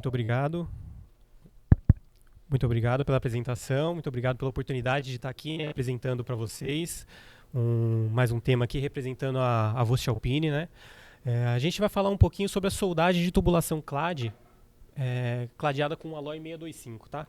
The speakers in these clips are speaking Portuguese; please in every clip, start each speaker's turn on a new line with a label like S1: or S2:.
S1: muito obrigado. Muito obrigado pela apresentação, muito obrigado pela oportunidade de estar aqui, né, apresentando para vocês mais um tema aqui representando a voestalpine, né? A gente vai falar um pouquinho sobre a soldagem de tubulação clad, cladeada com alloy 625, tá?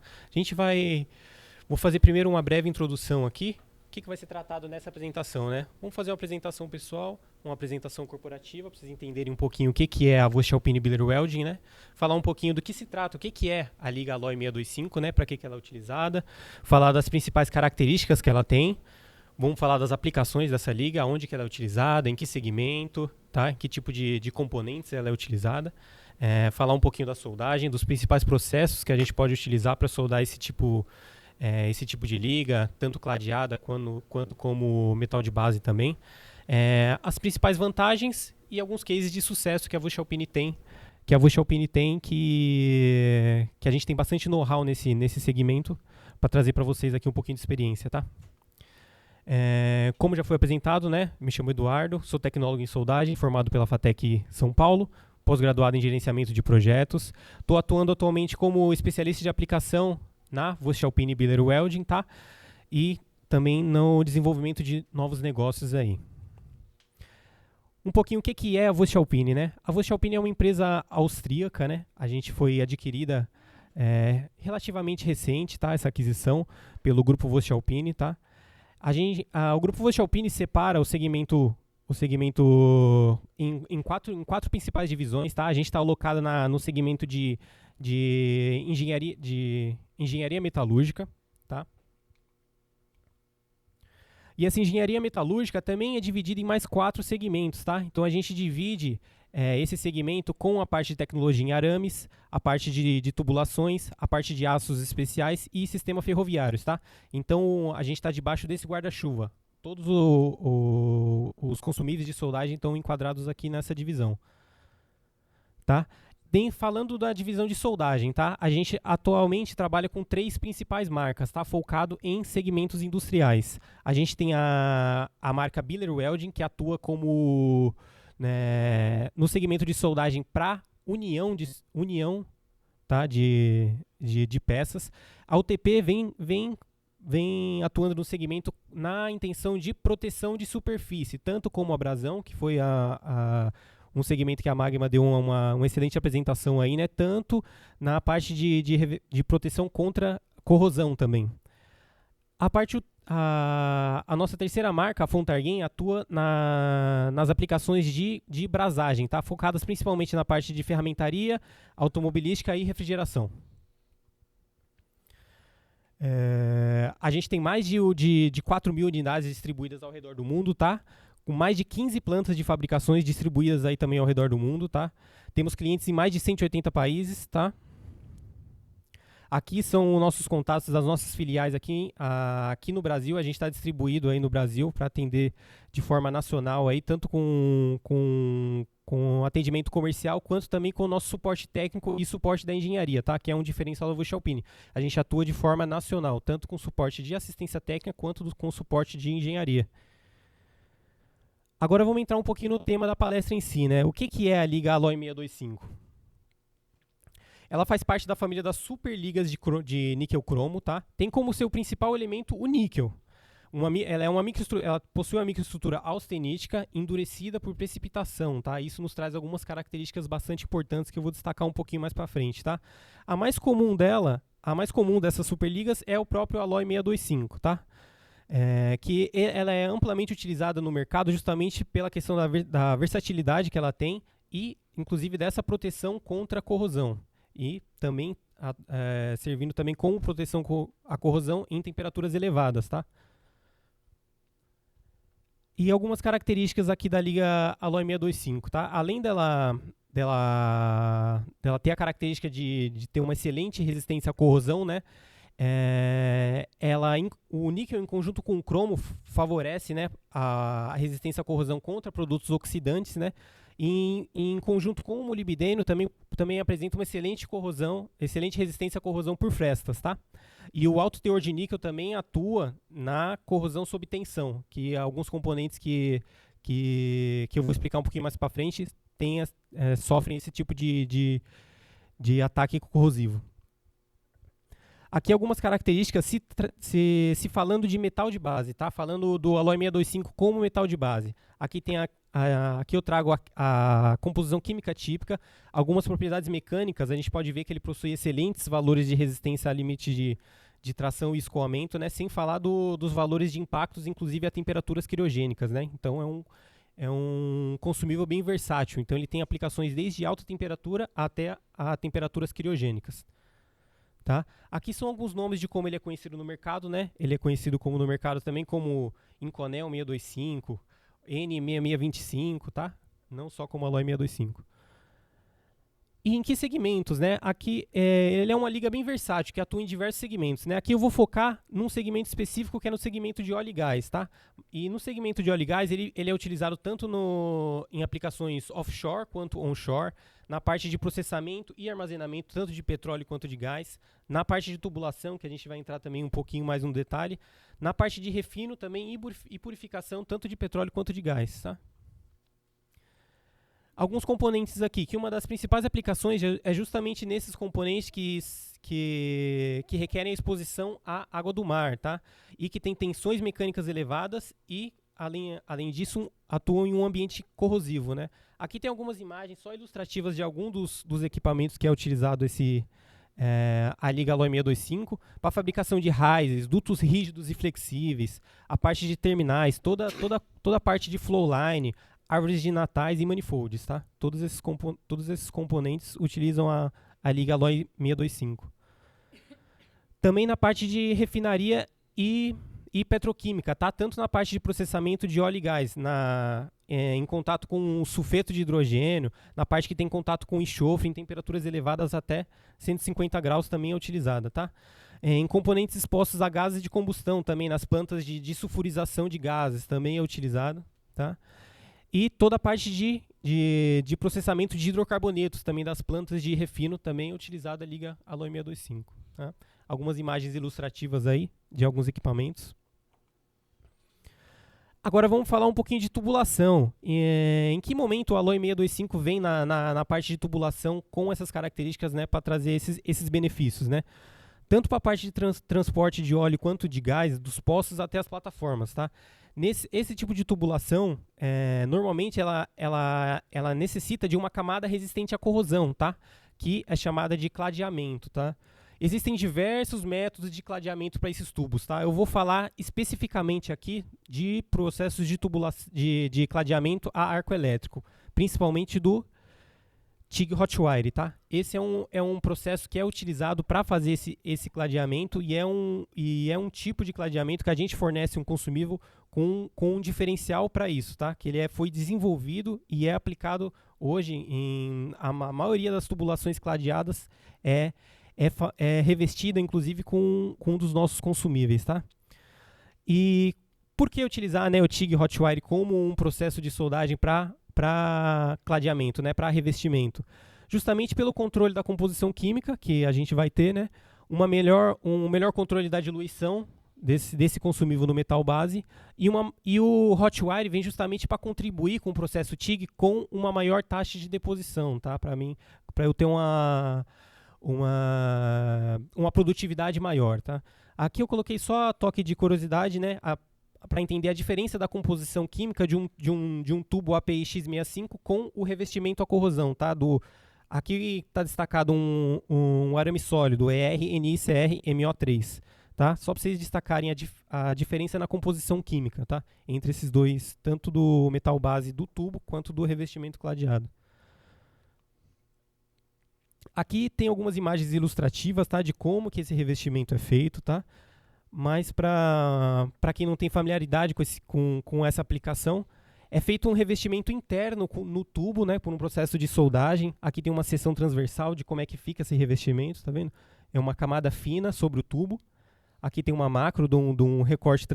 S1: Vou fazer primeiro uma breve introdução aqui. O que vai ser tratado nessa apresentação, né? Vamos fazer uma apresentação pessoal, uma apresentação corporativa, para vocês entenderem um pouquinho o que é a voestalpine Biller Welding, né? Falar um pouquinho do que se trata, o que é a liga Alloy 625, né? Para que ela é utilizada. Falar das principais características que ela tem. Vamos falar das aplicações dessa liga, onde que ela é utilizada, em que segmento, tá? Em que tipo de componentes ela é utilizada. Falar um pouquinho da soldagem, dos principais processos que a gente pode utilizar para soldar esse tipo de liga, tanto cladeada quanto como metal de base também. As principais vantagens e alguns cases de sucesso que a voestalpine tem, que a gente tem bastante know-how nesse segmento, para trazer para vocês aqui um pouquinho de experiência, tá? Como já foi apresentado, né? Me chamo Eduardo, sou tecnólogo em soldagem, formado pela FATEC São Paulo, pós-graduado em gerenciamento de projetos. Estou atuando atualmente como especialista de aplicação na voestalpine Biller Welding, tá? E também no desenvolvimento de novos negócios aí. Um pouquinho o que é a voestalpine, né? A voestalpine é uma empresa austríaca, né? A gente foi adquirida relativamente recente, tá? Essa aquisição pelo grupo voestalpine, tá? O grupo voestalpine separa o segmento em quatro principais divisões, tá? A gente está alocado no segmento de engenharia metalúrgica, tá? E essa engenharia metalúrgica também é dividida em mais 4 segmentos, tá? Então a gente divide esse segmento com a parte de tecnologia em arames, a parte de tubulações, a parte de aços especiais e sistema ferroviários, tá? Então a gente está debaixo desse guarda-chuva. Todos os consumíveis de soldagem estão enquadrados aqui nessa divisão, tá? Falando da divisão de soldagem, tá? A gente atualmente trabalha com 3 principais marcas, tá? Focado em segmentos industriais. A gente tem a marca Biller Welding, que atua como no segmento de soldagem para união, tá? de peças. A UTP vem atuando no segmento na intenção de proteção de superfície, tanto como abrasão, que foi um segmento que a Magma deu uma excelente apresentação aí, né? Tanto na parte de proteção contra corrosão também. A nossa terceira marca, a Fontargen, atua nas aplicações de brasagem, tá? Focadas principalmente na parte de ferramentaria, automobilística e refrigeração. A gente tem mais de 4.000 unidades distribuídas ao redor do mundo, tá? Com mais de 15 plantas de fabricações distribuídas aí também ao redor do mundo, tá? Temos clientes em mais de 180 países, tá? Aqui são os nossos contatos das nossas filiais aqui no Brasil. A gente está distribuído aí no Brasil para atender de forma nacional aí, tanto com atendimento comercial, quanto também com o nosso suporte técnico e suporte da engenharia, tá? Que é um diferencial da voestalpine. A gente atua de forma nacional, tanto com suporte de assistência técnica, quanto com suporte de engenharia. Agora vamos entrar um pouquinho no tema da palestra em si, né? O que é a liga Alloy 625? Ela faz parte da família das superligas de níquel cromo, tá? Tem como seu principal elemento o níquel. Ela possui uma microestrutura austenítica endurecida por precipitação, tá? Isso nos traz algumas características bastante importantes que eu vou destacar um pouquinho mais para frente, tá? A mais comum dessas superligas é o próprio Alloy 625, tá? Que ela é amplamente utilizada no mercado justamente pela questão da versatilidade que ela tem e, inclusive, dessa proteção contra a corrosão. E também servindo também como proteção à corrosão em temperaturas elevadas, tá? E algumas características aqui da liga Alloy 625, tá? Além dela ter a característica de ter uma excelente resistência à corrosão, né? O níquel em conjunto com o cromo favorece, né, a resistência à corrosão contra produtos oxidantes, né? E em conjunto com o molibdênio também apresenta uma excelente resistência à corrosão por frestas, tá? E o alto teor de níquel também atua na corrosão sob tensão, que alguns componentes que eu vou explicar um pouquinho mais para frente sofrem esse tipo de de ataque corrosivo. Aqui algumas características se falando de metal de base, tá? Falando do Alloy 625 como metal de base. Aqui tem aqui eu trago a composição química típica, algumas propriedades mecânicas. A gente pode ver que ele possui excelentes valores de resistência a limite de tração e escoamento, né? Sem falar dos valores de impactos, inclusive a temperaturas criogênicas, né? Então é um consumível bem versátil. Então ele tem aplicações desde alta temperatura até a temperaturas criogênicas. Tá? Aqui são alguns nomes de como ele é conhecido no mercado, né? Ele é conhecido como no mercado também como Inconel 625, N6625, tá? Não só como Alloy 625. E em que segmentos, né? Aqui ele é uma liga bem versátil, que atua em diversos segmentos, né? Aqui eu vou focar num segmento específico, que é no segmento de óleo e gás, tá? E no segmento de óleo e gás, ele é utilizado tanto em aplicações offshore quanto onshore, na parte de processamento e armazenamento, tanto de petróleo quanto de gás, na parte de tubulação, que a gente vai entrar também um pouquinho mais no detalhe, na parte de refino também e purificação, tanto de petróleo quanto de gás, tá? Alguns componentes aqui, que uma das principais aplicações é justamente nesses componentes que requerem a exposição à água do mar, tá? E que tem tensões mecânicas elevadas e, além disso, atuam em um ambiente corrosivo, né? Aqui tem algumas imagens só ilustrativas de algum dos equipamentos que é utilizado a liga Alloy 625 para fabricação de raízes, dutos rígidos e flexíveis, a parte de terminais, toda a parte de flowline, árvores de natais e manifolds, tá? Todos esses componentes utilizam a liga Alloy 625. Também na parte de refinaria e petroquímica, tá? Tanto na parte de processamento de óleo e gás, em contato com sulfeto de hidrogênio, na parte que tem contato com enxofre em temperaturas elevadas até 150 graus também é utilizada, tá? Em componentes expostos a gases de combustão também, nas plantas de sulfurização de gases também é utilizado, tá? E toda a parte de processamento de hidrocarbonetos, também das plantas de refino, também é utilizada a liga Alloy 625. Tá? Algumas imagens ilustrativas aí de alguns equipamentos. Agora vamos falar um pouquinho de tubulação. Em que momento o Alloy 625 vem na parte de tubulação com essas características, né, para trazer esses benefícios, né? Tanto para a parte de transporte de óleo quanto de gás, dos poços até as plataformas, tá? Esse tipo de tubulação, normalmente ela necessita de uma camada resistente à corrosão, tá? Que é chamada de cladeamento, tá? Existem diversos métodos de cladeamento para esses tubos, tá? Eu vou falar especificamente aqui de processos de cladeamento a arco elétrico, principalmente do TIG Hotwire, tá? Esse é um processo que é utilizado para fazer esse cladeamento e é um tipo de cladeamento que a gente fornece um consumível com um diferencial para isso, tá? Que ele foi desenvolvido e é aplicado hoje a maioria das tubulações cladeadas é revestida, inclusive, com um dos nossos consumíveis, tá? E por que utilizar, né, o TIG Hotwire como um processo de soldagem para cladeamento, né, para revestimento? Justamente pelo controle da composição química que a gente vai ter, né, um melhor controle da diluição desse consumível no metal base e o Hotwire vem justamente para contribuir com o processo TIG com uma maior taxa de deposição, tá? Para eu ter uma produtividade maior, tá? Aqui eu coloquei só toque de curiosidade, né, para entender a diferença da composição química de um tubo API X65 com o revestimento à corrosão, tá? Aqui está destacado um arame sólido, ER-NiCr MO3, tá? Só para vocês destacarem a diferença na composição química, tá? Entre esses dois, tanto do metal base do tubo quanto do revestimento cladeado. Aqui tem algumas imagens ilustrativas, tá, de como que esse revestimento é feito, tá? Mas para quem não tem familiaridade com essa aplicação, é feito um revestimento interno no tubo, né, por um processo de soldagem. Aqui tem uma seção transversal de como é que fica esse revestimento, tá vendo? É uma camada fina sobre o tubo. Aqui tem uma macro de um recorte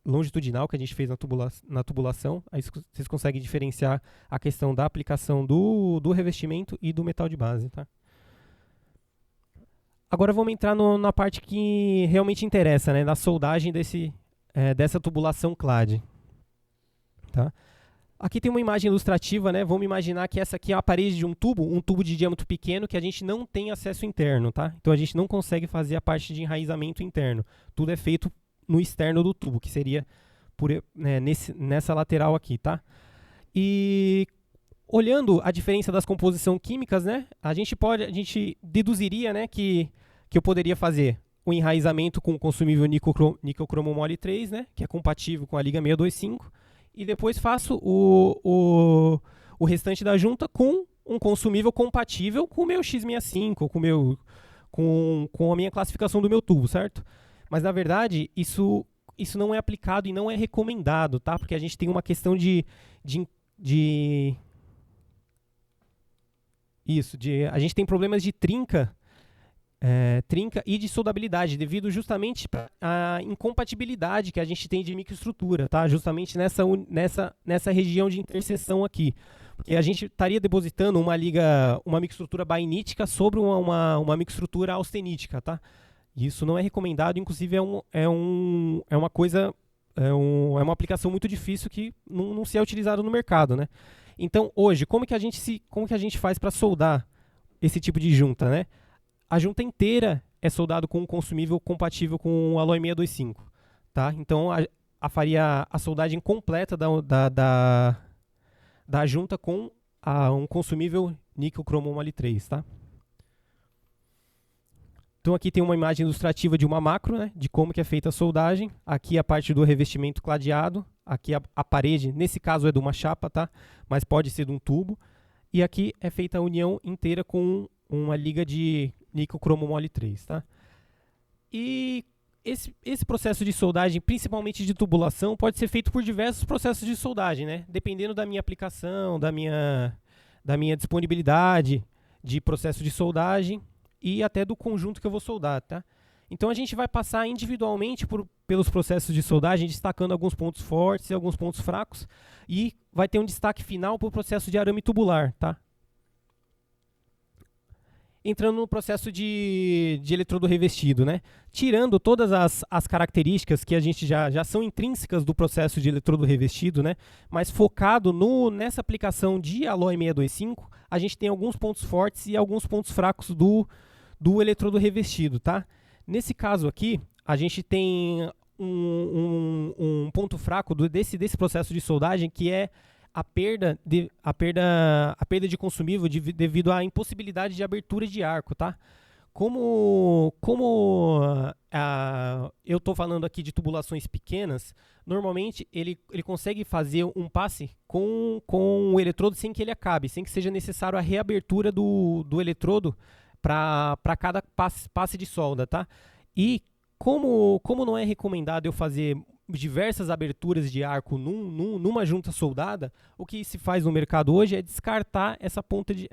S1: longitudinal que a gente fez na tubulação. Aí vocês conseguem diferenciar a questão da aplicação do revestimento e do metal de base, tá? Agora vamos entrar na parte que realmente interessa, né, da soldagem dessa tubulação clad. Tá? Aqui tem uma imagem ilustrativa, né? Vamos imaginar que essa aqui é a parede de um tubo de diâmetro pequeno que a gente não tem acesso interno, tá? Então a gente não consegue fazer a parte de enraizamento interno. Tudo é feito no externo do tubo, que seria nessa lateral aqui, tá? E olhando a diferença das composições químicas, né? A gente deduziria, né, que eu poderia fazer o enraizamento com o consumível níquel cromo mole 3, né, que é compatível com a liga 625, e depois faço o restante da junta com um consumível compatível com o meu X65, com a minha classificação do meu tubo, certo? Mas, na verdade, isso não é aplicado e não é recomendado, tá? Porque a gente tem uma questão a gente tem problemas de trinca e de soldabilidade, devido justamente à incompatibilidade que a gente tem de microestrutura, tá? Justamente nessa região de interseção aqui. Porque a gente estaria depositando uma microestrutura bainítica sobre uma microestrutura austenítica, tá? Isso não é recomendado, inclusive é uma aplicação muito difícil que não se é utilizado no mercado, né? Então, hoje, como que a gente faz para soldar esse tipo de junta, né? A junta inteira é soldado com um consumível compatível com o Alloy 625, tá? Então, faria a soldagem completa da junta com um consumível níquel cromo mole 3, tá? Então, aqui tem uma imagem ilustrativa de uma macro, né, de como que é feita a soldagem. Aqui a parte do revestimento cladeado. Aqui a parede, nesse caso é de uma chapa, tá? Mas pode ser de um tubo. E aqui é feita a união inteira com uma liga de níquel cromo mole 3, tá? E esse processo de soldagem, principalmente de tubulação, pode ser feito por diversos processos de soldagem, né? Dependendo da minha aplicação, da minha disponibilidade de processo de soldagem e até do conjunto que eu vou soldar, tá? Então a gente vai passar individualmente pelos processos de soldagem, destacando alguns pontos fortes e alguns pontos fracos, e vai ter um destaque final para o processo de arame tubular, tá? Entrando no processo de eletrodo revestido, né? Tirando todas as características que a gente já são intrínsecas do processo de eletrodo revestido, né? Mas focado nessa aplicação de Alloy 625, a gente tem alguns pontos fortes e alguns pontos fracos do eletrodo revestido, tá? Nesse caso aqui, a gente tem um ponto fraco desse processo de soldagem, que é a perda de consumível devido à impossibilidade de abertura de arco, tá? Como eu estou falando aqui de tubulações pequenas, normalmente ele consegue fazer um passe com o eletrodo sem que ele acabe, sem que seja necessário a reabertura do eletrodo para cada passe de solda, tá? E como não é recomendado eu fazer diversas aberturas de arco numa junta soldada, o que se faz no mercado hoje é descartar essa ponta de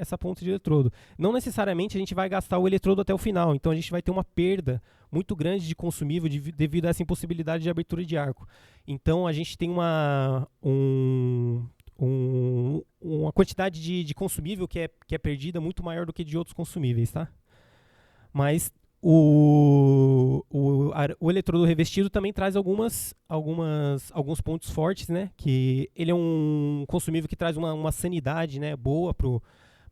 S1: eletrodo. Não necessariamente a gente vai gastar o eletrodo até o final, então a gente vai ter uma perda muito grande de consumível devido a essa impossibilidade de abertura de arco. Então a gente tem uma quantidade de consumível que é perdida muito maior do que de outros consumíveis, tá? Mas o eletrodo revestido também traz alguns pontos fortes, né? Que ele é um consumível que traz uma sanidade, né, boa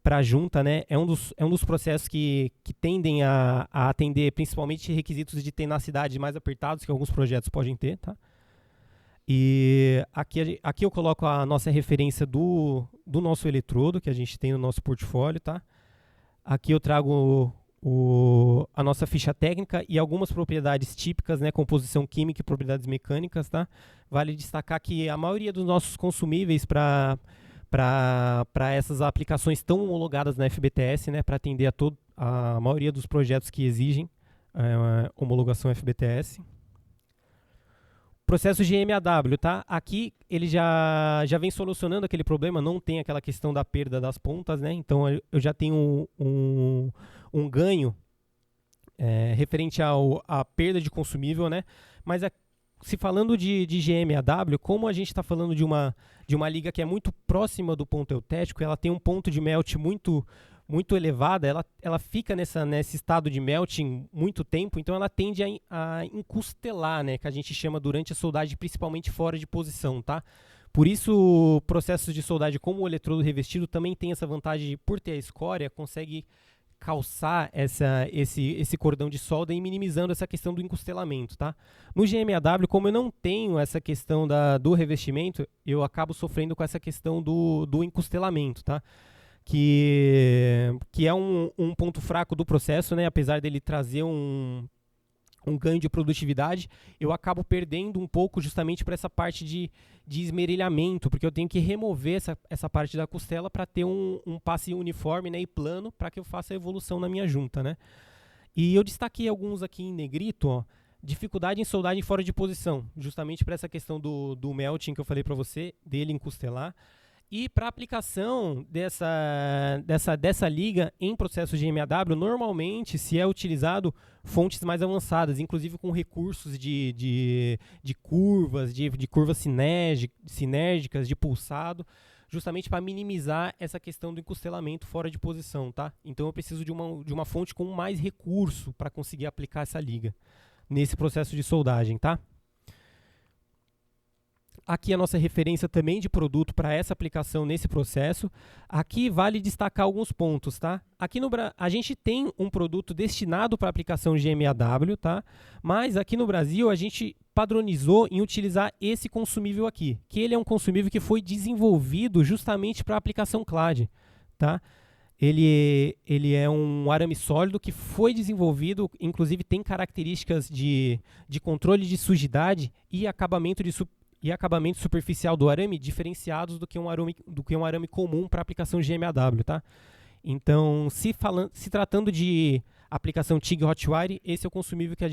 S1: para a junta, né? É um dos processos que tendem a atender principalmente requisitos de tenacidade mais apertados que alguns projetos podem ter, tá? E aqui eu coloco a nossa referência do nosso eletrodo que a gente tem no nosso portfólio, tá? Aqui eu trago a nossa ficha técnica e algumas propriedades típicas, né, composição química e propriedades mecânicas, tá? Vale destacar que a maioria dos nossos consumíveis para essas aplicações estão homologadas na FBTS, né, para atender a maioria dos projetos que exigem homologação FBTS. Processo de MAW, tá? Aqui ele já vem solucionando aquele problema, não tem aquela questão da perda das pontas, né? Então eu já tenho um ganho referente à perda de consumível, né? Mas se falando de GMAW, como a gente está falando de uma liga que é muito próxima do ponto eutético, ela tem um ponto de melt muito elevada, ela fica nesse estado de melting muito tempo, então ela tende a encostelar, né, que a gente chama durante a soldagem, principalmente fora de posição, tá? Por isso, processos de soldagem como o eletrodo revestido também tem essa vantagem de, por ter a escória, consegue calçar esse cordão de solda e minimizando essa questão do encostelamento, tá? No GMAW, como eu não tenho essa questão do revestimento, eu acabo sofrendo com essa questão do encostelamento, tá? Que é um ponto fraco do processo, né? Apesar dele trazer um ganho de produtividade, eu acabo perdendo um pouco justamente para essa parte de esmerilhamento, porque eu tenho que remover essa parte da costela para ter um passe uniforme, né, e plano para que eu faça a evolução na minha junta, né? E eu destaquei alguns aqui em negrito, ó, dificuldade em soldagem fora de posição, justamente para essa questão do melting que eu falei para você, dele encostelar. E para aplicação dessa liga em processo de GMAW, normalmente se é utilizado fontes mais avançadas, inclusive com recursos de curvas, de curvas sinérgicas, de pulsado, justamente para minimizar essa questão do encostelamento fora de posição, tá? Então eu preciso de uma fonte com mais recurso para conseguir aplicar essa liga nesse processo de soldagem, tá? Aqui a nossa referência também de produto para essa aplicação nesse processo. Aqui vale destacar alguns pontos, tá? Aqui a gente tem um produto destinado para aplicação GMAW, tá? Mas aqui no Brasil a gente padronizou em utilizar esse consumível aqui, que ele é um consumível que foi desenvolvido justamente para aplicação CLAD, tá? Ele é um arame sólido que foi desenvolvido, inclusive tem características de controle de sujidade e acabamento superficial do arame diferenciados do que um arame comum para aplicação GMAW, tá? Então, se tratando de aplicação TIG Hotwire, esse é o consumível que a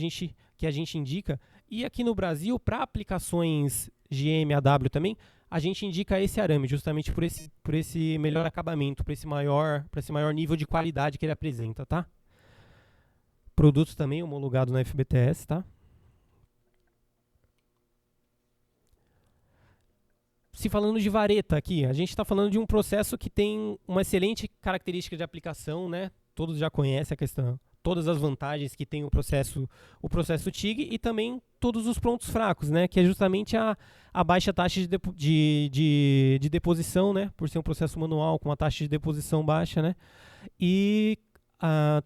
S1: gente indica. E aqui no Brasil, para aplicações GMAW também, a gente indica esse arame, justamente por esse melhor acabamento, por esse maior nível de qualidade que ele apresenta, tá? Produto também homologado na FBTS, tá? Se falando de vareta aqui, a gente está falando de um processo que tem uma excelente característica de aplicação, né? Todos já conhecem a questão, todas as vantagens que tem o processo TIG e também todos os pontos fracos, né? Que é justamente a baixa taxa de deposição, né? Por ser um processo manual com uma taxa de deposição baixa, né? E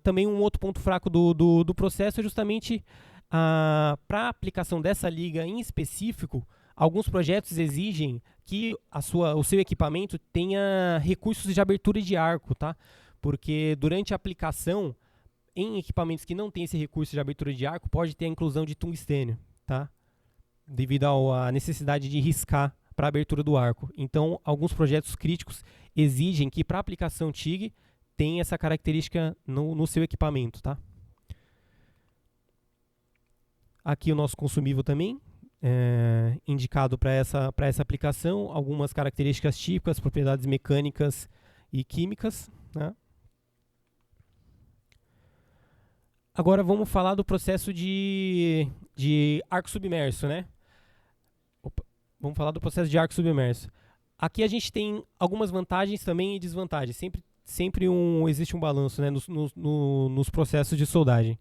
S1: também um outro ponto fraco do processo é justamente para a aplicação dessa liga em específico. Alguns projetos exigem que o seu equipamento tenha recursos de abertura de arco, tá? Porque durante a aplicação, em equipamentos que não têm esse recurso de abertura de arco, pode ter a inclusão de tungstênio, tá? Devido à necessidade de riscar para a abertura do arco. Então, alguns projetos críticos exigem que para a aplicação TIG tenha essa característica no seu equipamento, tá? Aqui o nosso consumível também. Indicado para essa aplicação, algumas características típicas, propriedades mecânicas e químicas, né? Agora vamos falar do processo de arco submerso, né? Vamos falar do processo de arco submerso. Aqui a gente tem algumas vantagens também e desvantagens. Sempre existe um balanço, né, nos processos de soldagem.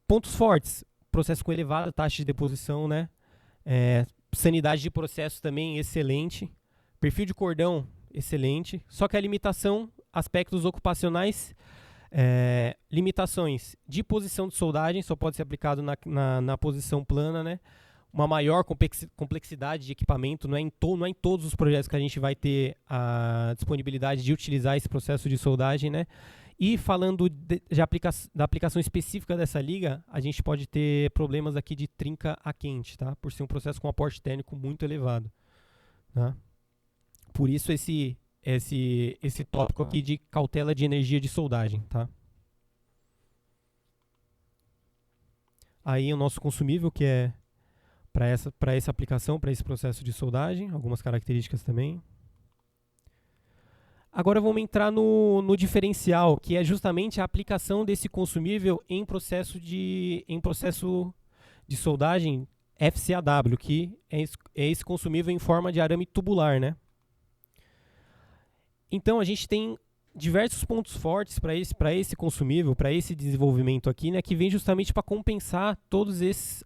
S1: Pontos fortes: processo com elevada taxa de deposição, né? Sanidade de processo também excelente, perfil de cordão excelente, só que a limitação, aspectos ocupacionais, limitações de posição de soldagem, só pode ser aplicado na posição plana, né? Uma maior complexidade de equipamento, não é em todos os projetos que a gente vai ter a disponibilidade de utilizar esse processo de soldagem, né? E falando da aplicação específica dessa liga, a gente pode ter problemas aqui de trinca a quente, tá? Por ser um processo com aporte térmico muito elevado, tá? Por isso esse tópico aqui de cautela de energia de soldagem, tá? Aí o nosso consumível, que é para essa aplicação, para esse processo de soldagem, algumas características também. Agora vamos entrar no diferencial, que é justamente a aplicação desse consumível em processo de soldagem FCAW, que é esse consumível em forma de arame tubular, né? Então a gente tem diversos pontos fortes para esse consumível, para esse desenvolvimento aqui, né, que vem justamente para compensar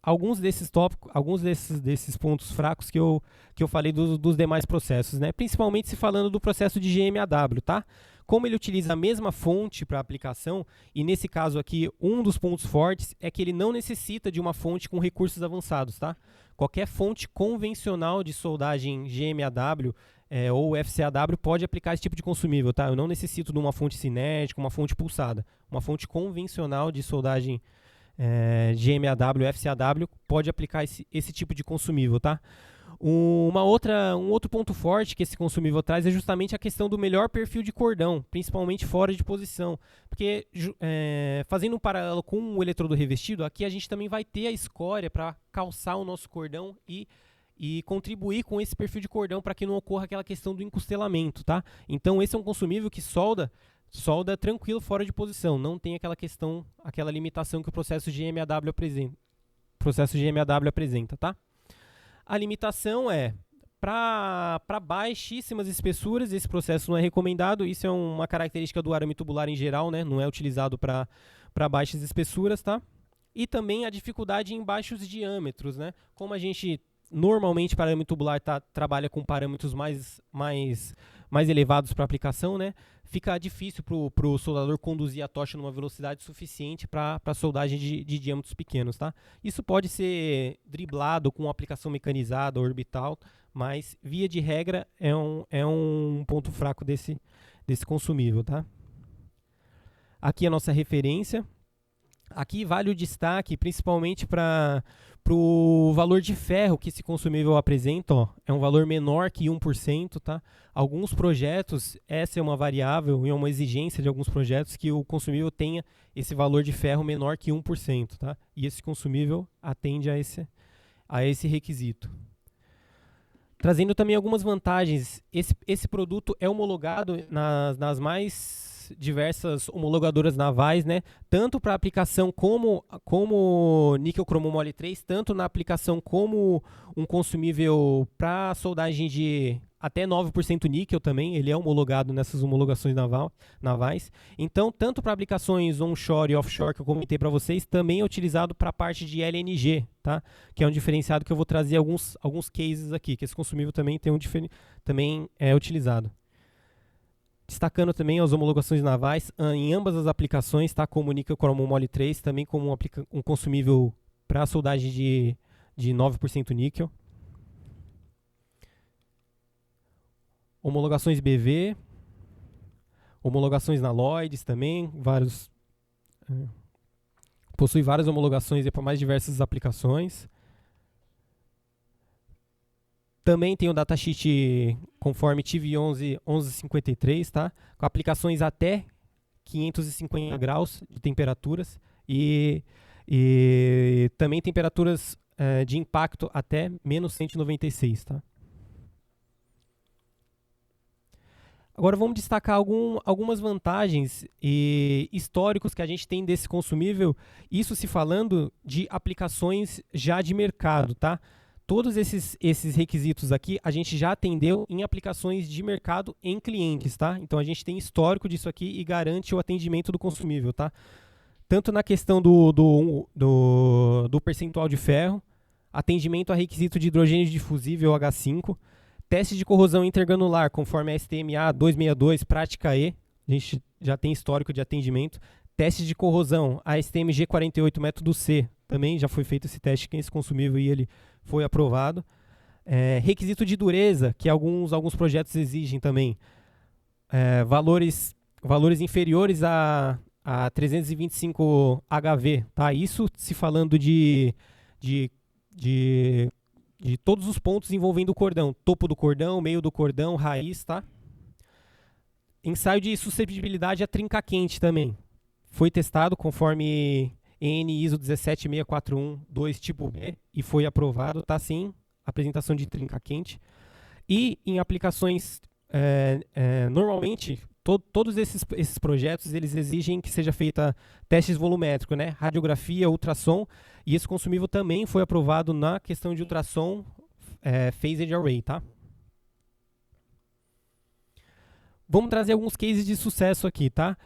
S1: alguns desses tópicos, alguns desses pontos fracos que eu falei dos demais processos, né, principalmente se falando do processo de GMAW, tá? Como ele utiliza a mesma fonte para aplicação, e nesse caso aqui, um dos pontos fortes é que ele não necessita de uma fonte com recursos avançados, tá? Qualquer fonte convencional de soldagem GMAW ou FCAW pode aplicar esse tipo de consumível, tá? Eu não necessito de uma fonte cinética, uma fonte pulsada. Uma fonte convencional de soldagem GMAW, FCAW pode aplicar esse tipo de consumível, tá? Um outro ponto forte que esse consumível traz é justamente a questão do melhor perfil de cordão, principalmente fora de posição. Porque, fazendo um paralelo com o eletrodo revestido, aqui a gente também vai ter a escória para calçar o nosso cordão e contribuir com esse perfil de cordão para que não ocorra aquela questão do encostelamento, tá? Então, esse é um consumível que solda tranquilo fora de posição, não tem aquela limitação que o processo GMAW apresenta, tá? A limitação é para baixíssimas espessuras, esse processo não é recomendado. Isso é uma característica do arame tubular em geral, né? Não é utilizado para baixas espessuras, tá? E também a dificuldade em baixos diâmetros, né? Como a gente normalmente para arame tubular trabalha com parâmetros mais elevados para aplicação, né? Fica difícil para o soldador conduzir a tocha numa velocidade suficiente para soldagem de diâmetros pequenos, tá? Isso pode ser driblado com aplicação mecanizada, orbital, mas via de regra é um ponto fraco desse consumível, tá? Aqui a nossa referência. Aqui vale o destaque principalmente para o valor de ferro que esse consumível apresenta, ó, é um valor menor que 1%, tá? Alguns projetos, essa é uma variável e é uma exigência de alguns projetos que o consumível tenha esse valor de ferro menor que 1%, tá? E esse consumível atende a esse requisito. Trazendo também algumas vantagens, esse produto é homologado nas mais diversas homologadoras navais, né? Tanto para aplicação como níquel cromo mole 3, tanto na aplicação como um consumível para soldagem de até 9% níquel também, ele é homologado nessas homologações navais. Então, tanto para aplicações onshore e offshore que eu comentei para vocês, também é utilizado para a parte de LNG, tá? Que é um diferenciado que eu vou trazer alguns cases aqui, que esse consumível também também é utilizado. Destacando também as homologações navais em ambas as aplicações, tá? Como o níquel cromo mole 3, também como um consumível para soldagem de 9% níquel. Homologações BV, homologações na Lloyds também, possui várias homologações para mais diversas aplicações. Também tem o datasheet conforme TIV 1153, tá? Com aplicações até 550 graus de temperaturas e também temperaturas de impacto até menos 196, tá? Agora vamos destacar algumas vantagens e históricos que a gente tem desse consumível, isso se falando de aplicações já de mercado, tá? Todos esses requisitos aqui a gente já atendeu em aplicações de mercado em clientes, tá? Então a gente tem histórico disso aqui e garante o atendimento do consumível, tá? Tanto na questão do percentual de ferro, atendimento a requisito de hidrogênio difusível H5, teste de corrosão intergranular conforme a STMA 262, prática E, a gente já tem histórico de atendimento. Teste de corrosão, a STMG 48, método C, também já foi feito esse teste com esse consumível e ele foi aprovado. Requisito de dureza, que alguns projetos exigem também. Valores inferiores a 325 HV, tá? Isso se falando de todos os pontos envolvendo o cordão. Topo do cordão, meio do cordão, raiz, tá? Ensaio de suscetibilidade a trinca quente também. Foi testado conforme EN ISO 17641-2 tipo B e foi aprovado, tá sim, apresentação de trinca quente. E em aplicações, normalmente, todos esses projetos, eles exigem que seja feita testes volumétricos, né? Radiografia, ultrassom, e esse consumível também foi aprovado na questão de ultrassom Phased Array, tá? vamos trazer alguns cases de sucesso aqui, tá?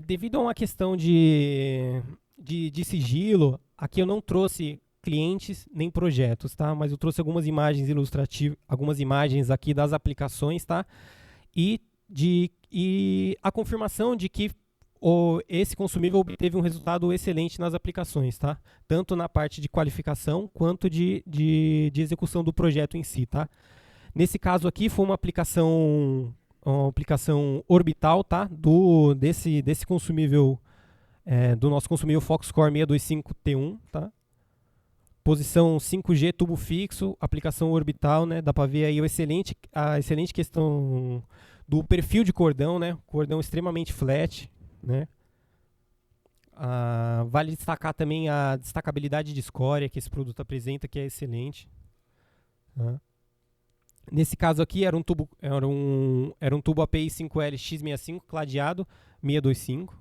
S1: Devido a uma questão de sigilo, aqui eu não trouxe clientes nem projetos, tá? Mas eu trouxe algumas imagens ilustrativas, algumas imagens aqui das aplicações, tá? E a confirmação de que esse consumível obteve um resultado excelente nas aplicações, tá? Tanto na parte de qualificação quanto de execução do projeto em si, tá? Nesse caso aqui foi uma aplicação orbital, tá? Desse consumível, do nosso consumível Foxcore 625T1, tá? Posição 5G tubo fixo, aplicação orbital, né? Dá para ver aí a excelente questão do perfil de cordão, né? Cordão extremamente flat, né? Vale destacar também a destacabilidade de escória que esse produto apresenta, que é excelente. Tá? Nesse caso aqui era um tubo API 5L X65 cladeado 625.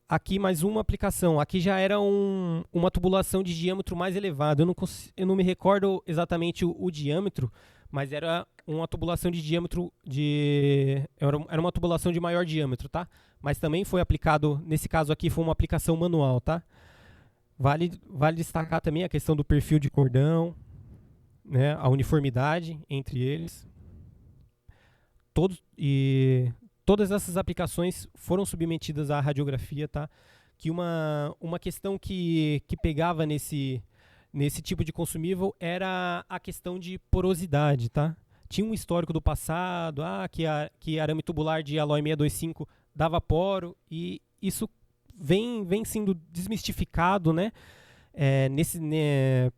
S1: Aqui mais uma aplicação. Aqui já era uma tubulação de diâmetro mais elevado. Eu não me recordo exatamente o diâmetro, mas era uma tubulação de diâmetro era uma tubulação de maior diâmetro, tá? Mas também foi aplicado, nesse caso aqui foi uma aplicação manual, tá? Vale destacar também a questão do perfil de cordão, né? A uniformidade entre eles. Todas essas aplicações foram submetidas à radiografia, tá? Que uma questão que pegava nesse tipo de consumível era a questão de porosidade, tá? Tinha um histórico do passado, que arame tubular de Alloy 625 dava poro, e isso vem sendo desmistificado, né?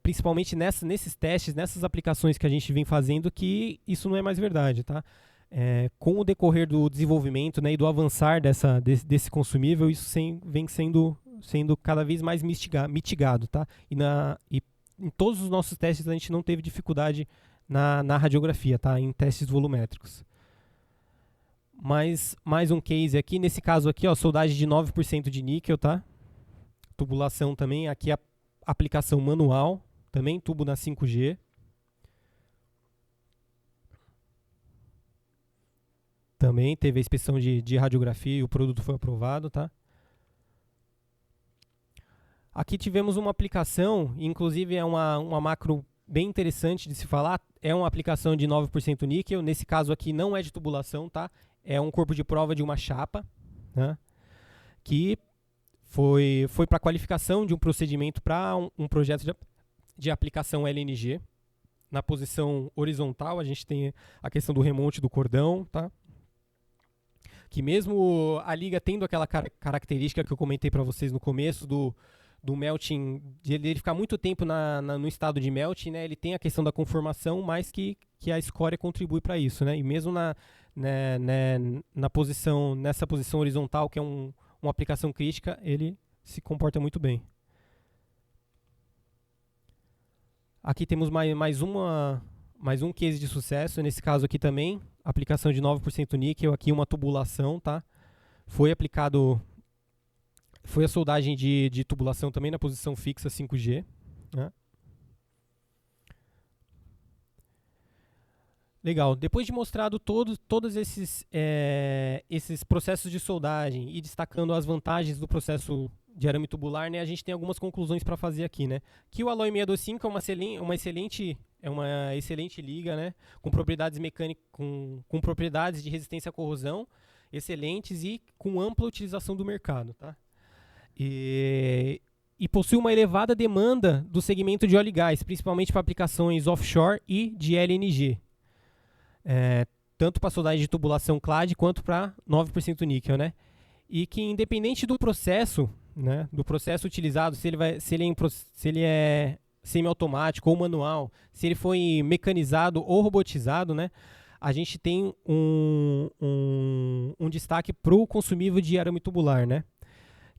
S1: Principalmente nesses testes, nessas aplicações que a gente vem fazendo, que isso não é mais verdade, tá? Com o decorrer do desenvolvimento, né, e do avançar desse consumível, isso vem sendo cada vez mais mitigado, tá? E em todos os nossos testes a gente não teve dificuldade na radiografia, tá? Em testes volumétricos. Mais um case aqui, nesse caso aqui, ó, soldagem de 9% de níquel, tá? Tubulação também, aqui a aplicação manual, também tubo na 5G. Também teve a inspeção de radiografia e o produto foi aprovado, tá? Aqui tivemos uma aplicação, inclusive é uma macro bem interessante de se falar, é uma aplicação de 9% níquel, nesse caso aqui não é de tubulação, tá? É um corpo de prova de uma chapa, né? Que foi para qualificação de um procedimento para um projeto de aplicação LNG. Na posição horizontal a gente tem a questão do remonte do cordão, tá? Que mesmo a liga tendo aquela característica que eu comentei para vocês no começo do melting, de ele ficar muito tempo no estado de melting, né, ele tem a questão da conformação, mas que a escória contribui para isso, né? E mesmo nessa posição horizontal, que é uma aplicação crítica, ele se comporta muito bem. Aqui temos mais um case de sucesso, nesse caso aqui também, aplicação de 9% níquel, aqui uma tubulação, tá? Foi a soldagem de tubulação também na posição fixa 5G, né? Legal, depois de mostrado todos esses processos de soldagem e destacando as vantagens do processo de arame tubular, né, a gente tem algumas conclusões para fazer aqui, né? Que o Alloy 625 é uma excelente liga, né? Com propriedades mecânicas, com propriedades de resistência à corrosão excelentes e com ampla utilização do mercado, tá? E possui uma elevada demanda do segmento de óleo e gás, principalmente para aplicações offshore e de LNG. Tanto para soldagem de tubulação clad quanto para 9% níquel, né? E que independente do processo, né, do processo utilizado, se ele é semiautomático ou manual, se ele foi mecanizado ou robotizado, né, a gente tem um destaque para o consumível de arame tubular, né,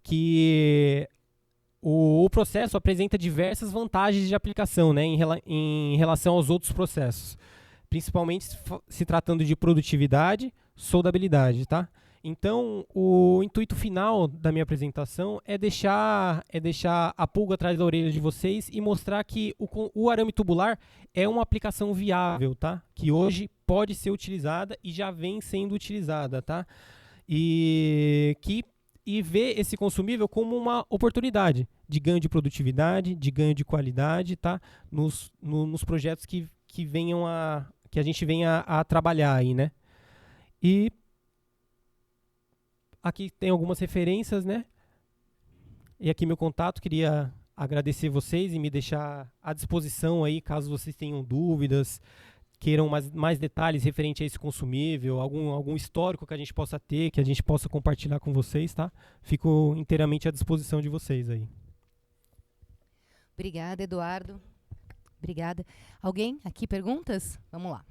S1: que o processo apresenta diversas vantagens de aplicação, né, em relação aos outros processos, principalmente se tratando de produtividade, soldabilidade, tá? Então, o intuito final da minha apresentação é deixar a pulga atrás da orelha de vocês e mostrar que o arame tubular é uma aplicação viável, tá? Que hoje pode ser utilizada e já vem sendo utilizada, tá? E ver esse consumível como uma oportunidade de ganho de produtividade, de ganho de qualidade, tá? Nos projetos que a gente venha a trabalhar aí, né? E aqui tem algumas referências, né? E aqui meu contato, queria agradecer vocês e me deixar à disposição aí, caso vocês tenham dúvidas, queiram mais detalhes referente a esse consumível, algum histórico que a gente possa ter, que a gente possa compartilhar com vocês, tá? Fico inteiramente à disposição de vocês aí.
S2: Obrigada, Eduardo. Obrigada. Alguém aqui perguntas? Vamos lá.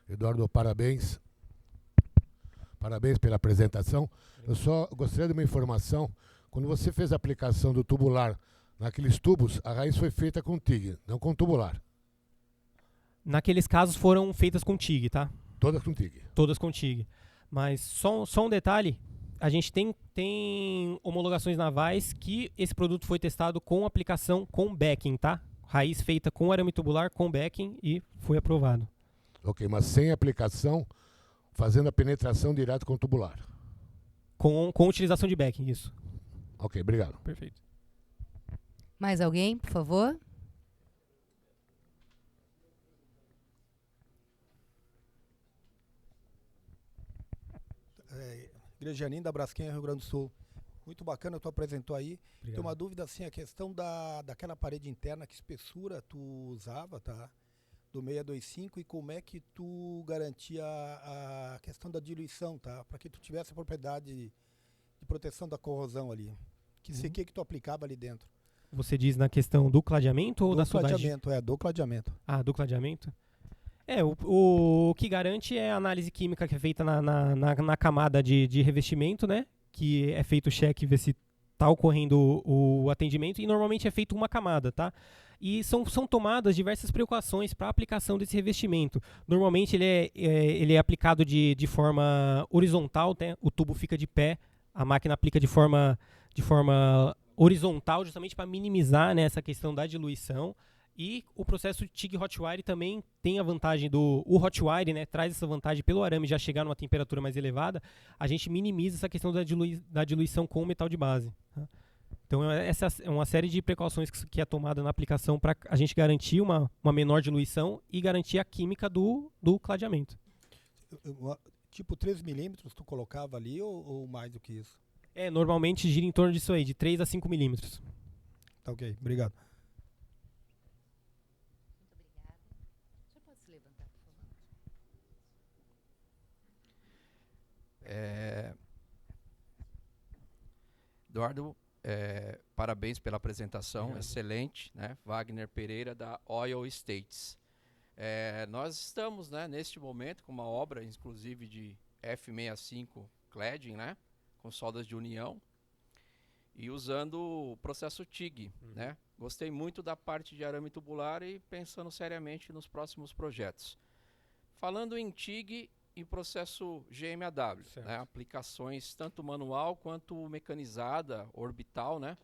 S3: Eduardo, parabéns. Parabéns pela apresentação. Eu só gostaria de uma informação. Quando você fez a aplicação do tubular naqueles tubos, a raiz foi feita com TIG, não com tubular.
S1: Naqueles casos foram feitas com TIG, tá?
S3: Todas com TIG.
S1: Todas com TIG. Mas só um detalhe, a gente tem homologações navais que esse produto foi testado com aplicação com backing, tá? Raiz feita com arame tubular, com backing e foi aprovado.
S3: Ok, mas sem aplicação, fazendo a penetração direto com o tubular.
S1: Com utilização de backing, isso.
S3: Ok, obrigado.
S1: Perfeito.
S2: Mais alguém, por favor?
S4: Igreja Janine da Braskem, Rio Grande do Sul. Muito bacana, tu apresentou aí.
S1: Obrigado.
S4: Tem uma dúvida assim, a questão daquela parede interna, que espessura tu usava, tá? Do 625, e como é que tu garantia a questão da diluição, tá? Para que tu tivesse a propriedade de proteção da corrosão ali. Que tu aplicava ali dentro?
S1: Você diz na questão do cladeamento ou da soldagem?
S4: Do cladeamento.
S1: Ah, do cladeamento? O que garante é a análise química que é feita na camada de revestimento, né? Que é feito o cheque, ver se está ocorrendo o atendimento, e normalmente é feito uma camada, tá? E são tomadas diversas precauções para a aplicação desse revestimento. Normalmente ele é aplicado de forma horizontal, né? O tubo fica de pé, a máquina aplica de forma horizontal, justamente para minimizar, né, essa questão da diluição. E o processo TIG Hotwire também tem a vantagem o Hotwire, né, traz essa vantagem pelo arame já chegar numa temperatura mais elevada, a gente minimiza essa questão da diluição com o metal de base. Tá? Então essa é uma série de precauções que é tomada na aplicação para a gente garantir uma menor diluição e garantir a química do cladeamento.
S4: Tipo 3 milímetros tu colocava ali ou mais do que isso?
S1: Normalmente gira em torno disso aí, de 3 a 5 milímetros.
S4: Tá ok, obrigado.
S5: Eduardo, parabéns pela apresentação,
S1: Obrigado.
S5: excelente, né? Wagner Pereira, da Oil States. Nós estamos, né, neste momento com uma obra, inclusive, de F65 cladding, né, com soldas de união, e usando o processo TIG. Né? Gostei muito da parte de arame tubular e pensando seriamente nos próximos projetos. Falando em TIG e processo GMAW, né, aplicações tanto manual quanto mecanizada, orbital, né?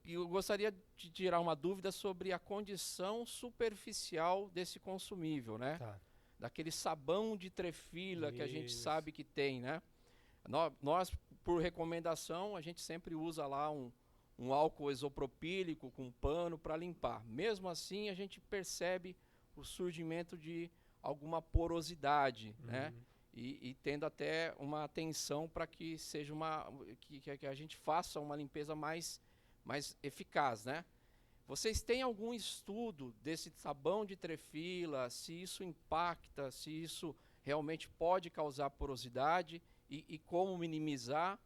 S5: Eu gostaria de tirar uma dúvida sobre a condição superficial desse consumível, né?
S1: Tá.
S5: Daquele sabão de trefila que a gente
S1: Isso.
S5: sabe que tem, né? Nós, por recomendação, a gente sempre usa lá um álcool isopropílico com pano para limpar. Mesmo assim, a gente percebe o surgimento de alguma porosidade, né? E tendo até uma atenção para que seja que a gente faça uma limpeza mais eficaz, né? Vocês têm algum estudo desse sabão de trefila, se isso impacta, se isso realmente pode causar porosidade e como minimizar?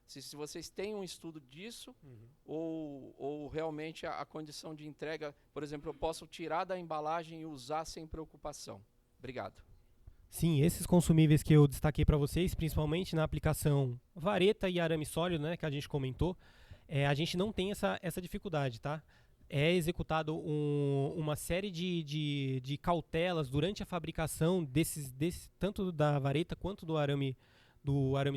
S5: Se vocês têm um estudo disso, ou realmente a condição de entrega, por exemplo, eu posso tirar da embalagem e usar sem preocupação? Obrigado.
S1: Sim, esses consumíveis que eu destaquei para vocês, principalmente na aplicação vareta e arame sólido, né, que a gente comentou, a gente não tem essa dificuldade, tá? é executado uma série de cautelas durante a fabricação tanto da vareta quanto do arame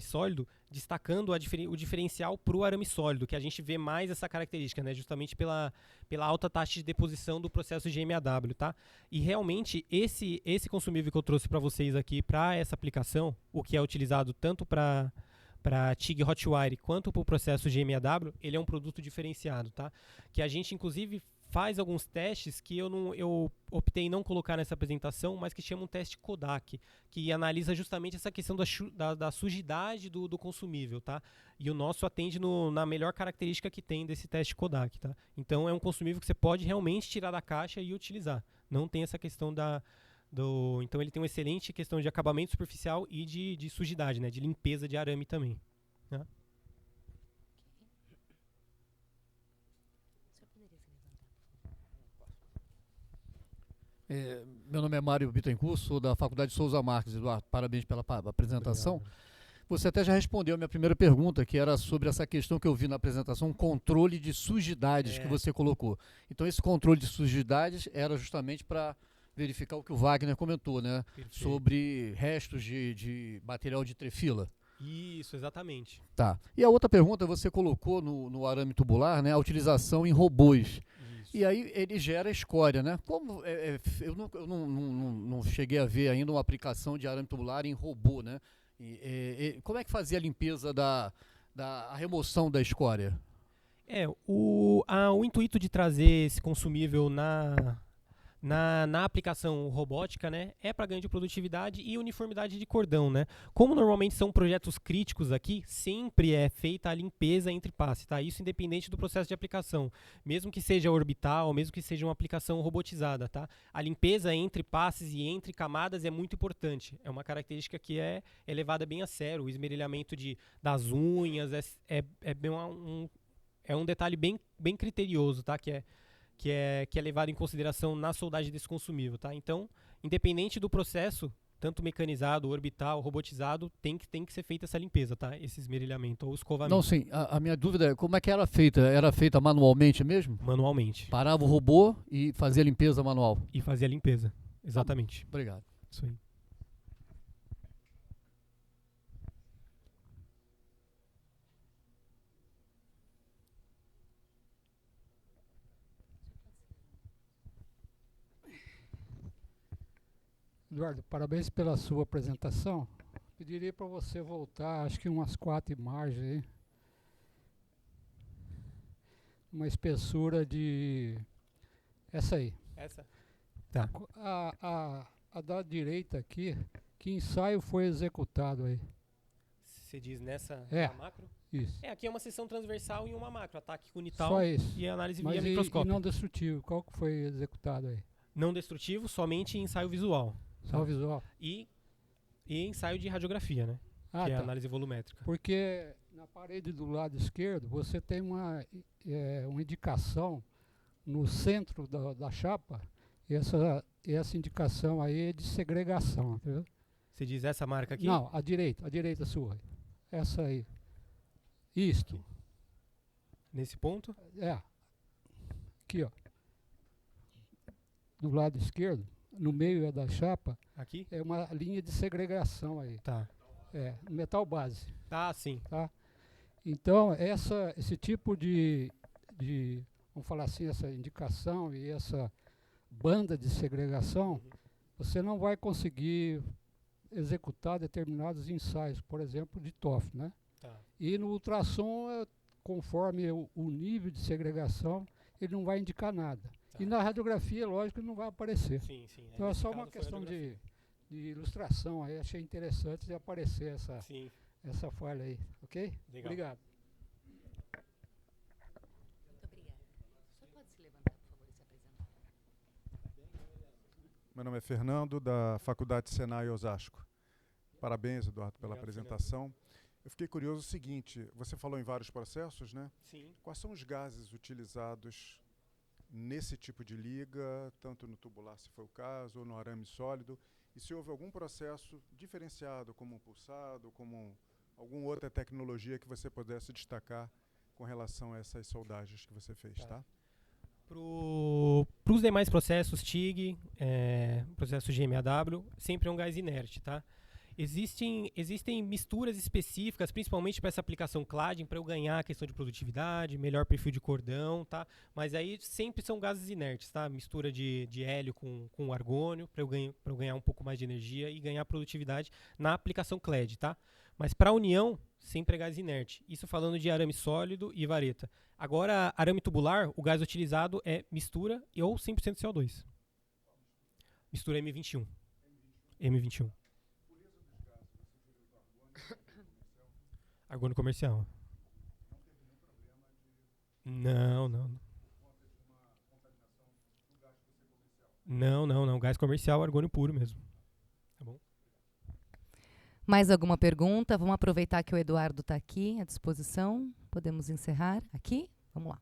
S1: sólido, destacando o diferencial para o arame sólido, que a gente vê mais essa característica, né, justamente pela alta taxa de deposição do processo de GMAW, tá? E realmente esse consumível que eu trouxe para vocês aqui para essa aplicação, o que é utilizado tanto para TIG Hotwire quanto para o processo GMAW, ele é um produto diferenciado, tá? Que a gente inclusive faz alguns testes que eu optei em não colocar nessa apresentação, mas que chama um teste Kodak, que analisa justamente essa questão da sujidade do consumível, tá? E o nosso atende na melhor característica que tem desse teste Kodak, tá? Então é um consumível que você pode realmente tirar da caixa e utilizar. Não tem essa questão então ele tem uma excelente questão de acabamento superficial e de sujidade, né? De limpeza de arame também. Né?
S6: Meu nome é Mário Bittencourt, sou da Faculdade Souza Marques. Eduardo, parabéns pela apresentação.
S1: Obrigado.
S6: Você até já respondeu a minha primeira pergunta, que era sobre essa questão que eu vi na apresentação, controle de sujidades que você colocou. Então esse controle de sujidades era justamente para verificar o que o Wagner comentou, né?
S1: Perfeito.
S6: Sobre restos de material de trefila.
S1: Isso, exatamente.
S6: Tá. E a outra pergunta, você colocou no arame tubular, né? A utilização em robôs.
S1: Isso.
S6: E aí ele gera escória, né? Como eu não cheguei a ver ainda uma aplicação de arame tubular em robô, né? Como é que fazia a limpeza a remoção da escória?
S1: O intuito de trazer esse consumível na aplicação robótica, né, é para ganho de produtividade e uniformidade de cordão, né? Como normalmente são projetos críticos aqui, sempre é feita a limpeza entre passes, tá? Isso independente do processo de aplicação, mesmo que seja orbital, mesmo que seja uma aplicação robotizada, tá? A limpeza entre passes e entre camadas é muito importante. É uma característica que é levada bem a sério. O esmerilhamento das unhas é um detalhe bem criterioso, tá? Que é levado em consideração na soldagem desse consumível, tá? Então, independente do processo, tanto mecanizado, orbital, robotizado, tem que ser feita essa limpeza, tá? Esse esmerilhamento ou escovamento.
S6: Não, sim. A minha dúvida é como é que era feita? Era feita manualmente mesmo?
S1: Manualmente.
S6: Parava o robô e fazia a limpeza manual?
S1: E fazer a limpeza, exatamente.
S6: Obrigado.
S1: Isso aí.
S7: Eduardo, parabéns pela sua apresentação. Pediria para você voltar, acho que umas 4 imagens aí. Uma espessura de... Essa aí.
S1: Essa? Tá.
S7: A da direita aqui, que ensaio foi executado aí?
S1: Você diz nessa
S7: É.
S1: macro?
S7: Isso.
S1: Aqui é uma seção transversal e uma macro, ataque unital
S7: Só isso.
S1: e análise
S7: Mas
S1: via
S7: e
S1: microscópio.
S7: não destrutivo, qual que foi executado aí?
S1: Não destrutivo, somente ensaio visual.
S7: Só o visual?
S1: E ensaio de radiografia, né?
S7: Ah,
S1: que é a
S7: tá.
S1: análise volumétrica.
S7: Porque na parede do lado esquerdo você tem uma indicação no centro da chapa, e essa indicação aí é de segregação, entendeu?
S1: Você diz essa marca aqui?
S7: Não, a direita sua. Essa aí. Isto.
S1: Nesse ponto?
S7: Aqui, ó. Do lado esquerdo, no meio da chapa,
S1: Aqui?
S7: é uma linha de segregação aí.
S1: Tá.
S7: Metal base.
S1: Ah, sim.
S7: Tá? Então, esse tipo de, vamos falar assim, essa indicação e essa banda de segregação, você não vai conseguir executar determinados ensaios, por exemplo, de TOF, né?
S1: Tá.
S7: E no ultrassom, conforme o nível de segregação, ele não vai indicar nada.
S1: Tá.
S7: E na radiografia, lógico, ele não vai aparecer.
S1: Sim.
S7: Então é
S1: Nesse
S7: só
S1: caso
S7: uma
S1: foi
S7: questão
S1: radiografia.
S7: de ilustração aí, achei interessante de aparecer
S1: Sim,
S7: essa falha aí, ok?
S1: legal.
S7: Obrigado.
S2: Muito obrigada. O senhor pode se levantar, por favor, e se apresentar?
S8: Meu nome é Fernando, da Faculdade Senai Osasco. Parabéns, Eduardo, pela
S1: Obrigado,
S8: apresentação. Eu fiquei curioso o seguinte, você falou em vários processos, né?
S1: Sim.
S8: Quais são os gases utilizados nesse tipo de liga, tanto no tubular, se for o caso, ou no arame sólido, e se houve algum processo diferenciado, como um pulsado, como alguma outra tecnologia que você pudesse destacar com relação a essas soldagens que você fez, tá?
S1: Para os demais processos, TIG, processo GMAW, sempre é um gás inerte, tá? Existem misturas específicas, principalmente para essa aplicação cladding, para eu ganhar a questão de produtividade, melhor perfil de cordão, tá? Mas aí sempre são gases inertes, tá? Mistura de hélio com argônio, para eu ganhar um pouco mais de energia e ganhar produtividade na aplicação clad, tá? Mas para a união, sempre é gás inerte. Isso falando de arame sólido e vareta. Agora, arame tubular, o gás utilizado é mistura ou 100% CO2. Mistura M21. M21. Argônio comercial. Não. Não. Gás comercial, argônio puro mesmo. Tá bom?
S2: Mais alguma pergunta? Vamos aproveitar que o Eduardo está aqui à disposição. Podemos encerrar aqui? Vamos lá.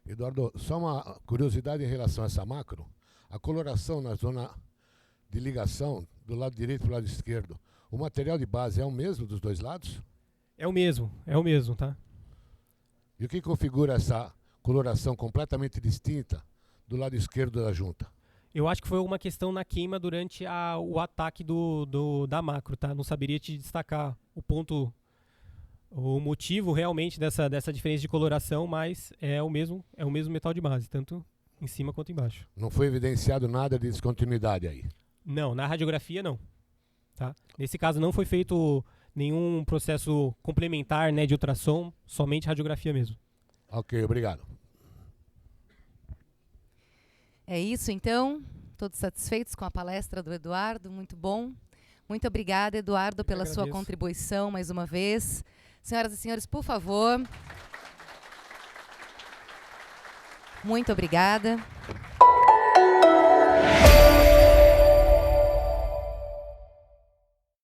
S3: Eduardo, só uma curiosidade em relação a essa macro. A coloração na zona de ligação, do lado direito e do lado esquerdo, o material de base é o mesmo dos dois lados?
S1: É o mesmo, tá?
S3: E o que configura essa coloração completamente distinta do lado esquerdo da junta?
S1: Eu acho que foi uma questão na queima durante o ataque da macro, tá? Não saberia te destacar o motivo realmente dessa diferença de coloração, mas é o mesmo metal de base, tanto em cima quanto embaixo.
S3: Não foi evidenciado nada de descontinuidade aí?
S1: Não, na radiografia não. Tá? Nesse caso não foi feito nenhum processo complementar, né, de ultrassom, somente radiografia mesmo.
S3: Ok, obrigado.
S2: É isso, então. Todos satisfeitos com a palestra do Eduardo? Muito bom. Muito obrigada, Eduardo, pela sua contribuição mais uma vez. Senhoras e senhores, por favor. Muito obrigada.